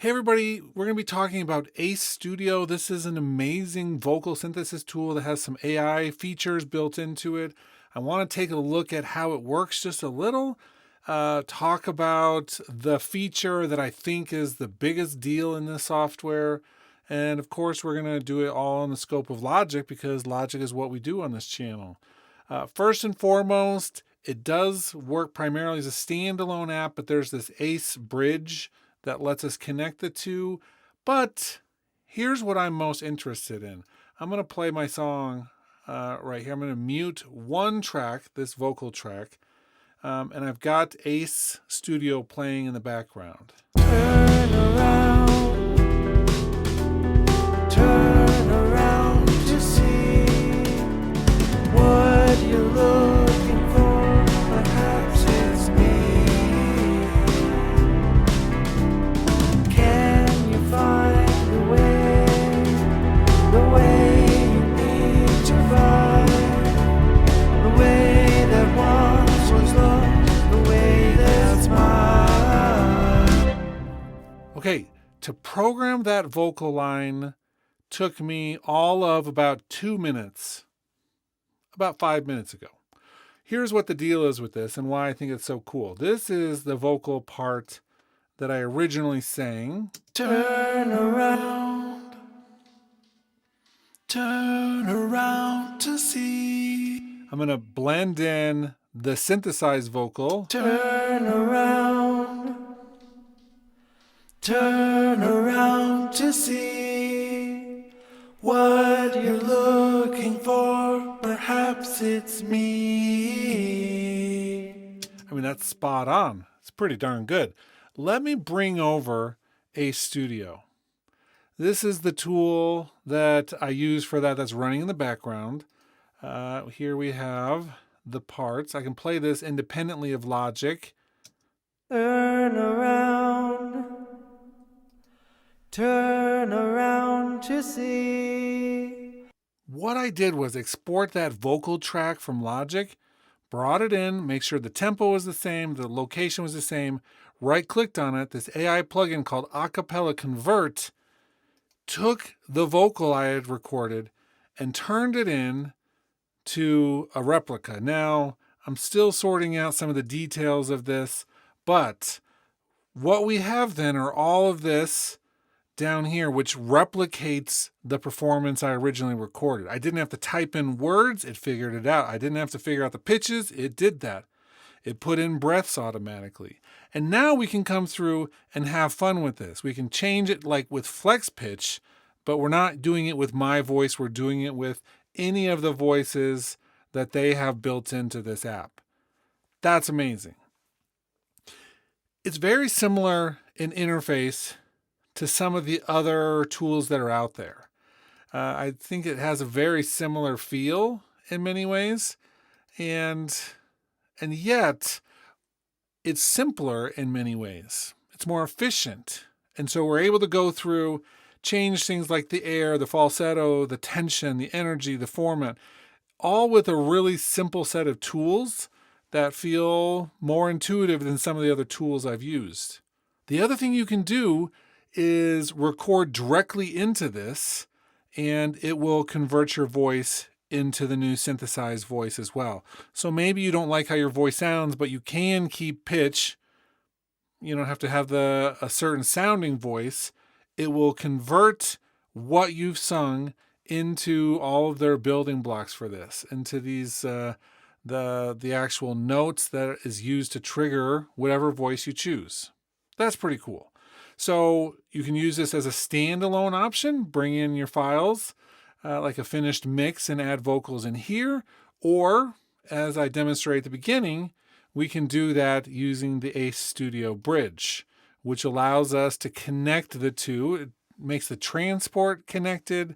Hey everybody, we're going to be talking about Ace Studio. This is an amazing vocal synthesis tool that has some AI features built into it. I want to take a look at how it works just a little, talk about the feature that I think is the biggest deal in this software. And of course, we're going to do it all in the scope of Logic because Logic is what we do on this channel. First and foremost, it does work primarily as a standalone app, but there's this Ace bridge that lets us connect the two. But here's what I'm most interested in. I'm going to play my song right here. I'm going to mute one track, this vocal track, and I've got Ace Studio playing in the background. Turn around to see what you're looking for. Perhaps it's me. Can you find the way you need to find, the way that once was lost, the way that's mine? Okay, to program that vocal line took me all of about 2 minutes, about 5 minutes ago. Here's what the deal is with this and why I think it's so cool. This is the vocal part that I originally sang. Turn around to see. I'm going to blend in the synthesized vocal. Turn around to see what you're looking for. Perhaps it's me. I mean, that's spot on. It's pretty darn good. Let me bring over Ace Studio. This is the tool that I use for that that's running in the background. Here we have the parts. I can play this independently of Logic. Turn around to see. What I did was export that vocal track from Logic, brought it in, make sure the tempo was the same, the location was the same, right-clicked on it, this AI plugin called Acapella Convert, took the vocal I had recorded and turned it in to a replica. Now, I'm still sorting out some of the details of this, but what we have then are all of this down here, which replicates the performance I originally recorded. I didn't have to type in words, it figured it out. I didn't have to figure out the pitches, it did that. It put in breaths automatically. And now we can come through and have fun with this. We can change it like with flex pitch, but we're not doing it with my voice. We're doing it with any of the voices that they have built into this app. That's amazing. It's very similar in interface to some of the other tools that are out there. I think it has a very similar feel in many ways, and yet it's simpler in many ways. It's more efficient. And so we're able to go through, change things like the air, the falsetto, the tension, the energy, the format, all with a really simple set of tools that feel more intuitive than some of the other tools I've used. The other thing you can do is record directly into this, and it will convert your voice into the new synthesized voice as well. So maybe you don't like how your voice sounds, but you can keep pitch. You don't have to have a certain sounding voice. It will convert what you've sung into all of their building blocks for this, into these the actual notes that is used to trigger whatever voice you choose. That's pretty cool. So you can use this as a standalone option, bring in your files like a finished mix and add vocals in here. Or, as I demonstrated at the beginning, we can do that using the Ace Studio bridge, which allows us to connect the two. It makes the transport connected.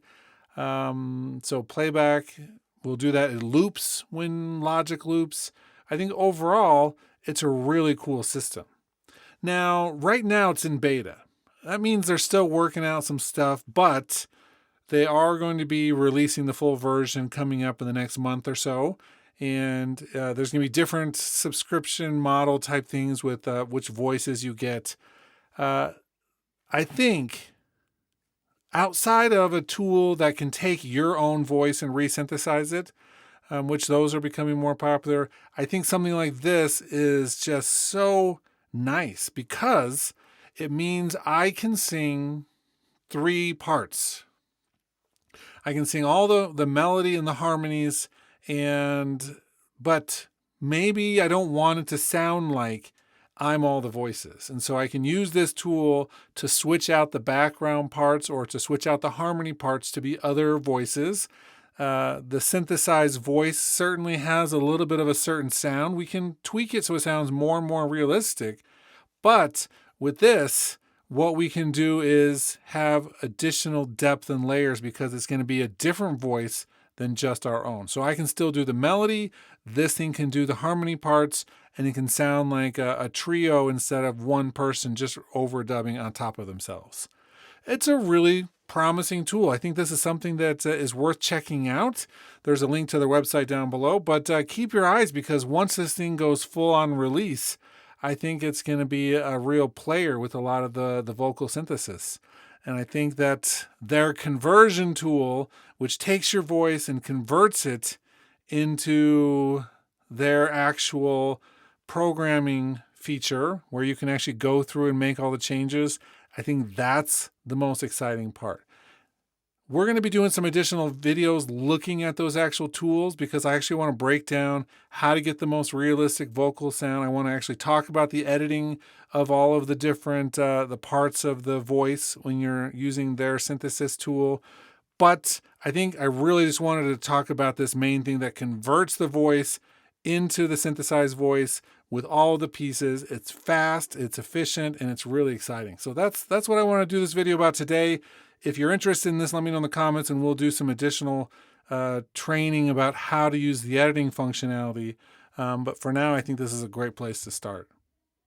So playback, we'll do that. It loops when Logic loops. I think overall, it's a really cool system. Now, right now it's in beta. That means they're still working out some stuff, but they are going to be releasing the full version coming up in the next month or so. And there's going to be different subscription model type things with which voices you get. I think outside of a tool that can take your own voice and resynthesize it, which those are becoming more popular, I think something like this is just so nice because it means I can sing 3 parts. I can sing all the melody and the harmonies, but maybe I don't want it to sound like I'm all the voices. And so I can use this tool to switch out the background parts or to switch out the harmony parts to be other voices. The synthesized voice certainly has a little bit of a certain sound. We can tweak it so it sounds more and more realistic. But with this, what we can do is have additional depth and layers because it's going to be a different voice than just our own. So I can still do the melody. This thing can do the harmony parts, and it can sound like a trio instead of one person just overdubbing on top of themselves. It's a really promising tool. I think this is something that is worth checking out. There's a link to their website down below, but keep your eyes because once this thing goes full on release, I think it's going to be a real player with a lot of the vocal synthesis. And I think that their conversion tool, which takes your voice and converts it into their actual programming feature where you can actually go through and make all the changes, I think that's the most exciting part. We're going to be doing some additional videos looking at those actual tools because I actually want to break down how to get the most realistic vocal sound. I want to actually talk about the editing of all of the different the parts of the voice when you're using their synthesis tool. But I think I really just wanted to talk about this main thing that converts the voice into the synthesized voice with all the pieces. It's fast, it's efficient, and it's really exciting. So that's what I want to do this video about today. If you're interested in this, let me know in the comments and we'll do some additional training about how to use the editing functionality. But for now, I think this is a great place to start.